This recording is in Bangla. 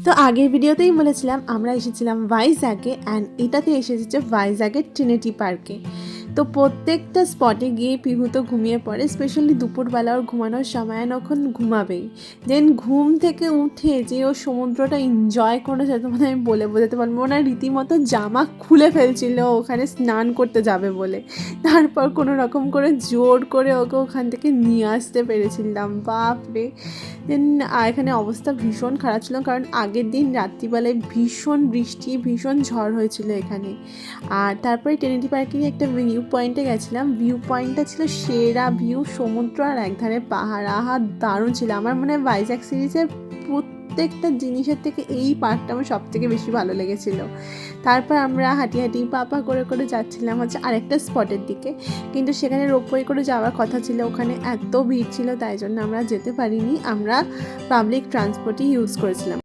তো আগের ভিডিওতেই বলেছিলাম আমরা এসেছিলাম ভাইজ্যাগে, অ্যান্ড এটাতে এসেছে ভাইজ্যাগের ট্রিনিটি পার্কে। তো প্রত্যেকটা স্পটে গিয়ে পিহু তো ঘুমিয়ে পড়ে, স্পেশালি দুপুরবেলা ওর ঘুমানোর সময় যখন ঘুমাবেই। দেন ঘুম থেকে উঠে যে ও সমুদ্রটা এনজয় করেছে তোমাদের আমি বলে বোঝাতে পারবো না। রীতিমতো জামা খুলে ফেলছিল ওখানে স্নান করতে যাবে বলে, তারপর কোনো রকম করে জোর করে ওকে ওখান থেকে নিয়ে আসতে পেরেছিলাম। বাপরে! দেন এখানে অবস্থা ভীষণ খারাপ ছিল, কারণ আগের দিন রাত্রিবেলায় ভীষণ বৃষ্টি, ভীষণ ঝড় হয়েছিল এখানে। আর তারপরে ট্রিনিটি পার্কেরই একটা ভিউ পয়েন্টে গেছিলাম। ভিউ পয়েন্টটা ছিল সেরা ভিউ, সমুদ্র আর একধারে পাহাড়। আহা, দারুণ ছিল। আমার মনে হয় ভাইজ্যাগ সিরিজের প্রত্যেকটা জিনিসের থেকে এই পার্কটা আমার সব থেকে বেশি ভালো লেগেছিলো। তারপর আমরা হাঁটি হাঁটি পা করে করে যাচ্ছিলাম হচ্ছে আরেকটা স্পটের দিকে, কিন্তু সেখানে রোপওয়ে করে যাওয়ার কথা ছিল। ওখানে এত ভিড় ছিল, তাই জন্য আমরা যেতে পারিনি। আমরা পাবলিক ট্রান্সপোর্টই ইউজ করেছিলাম।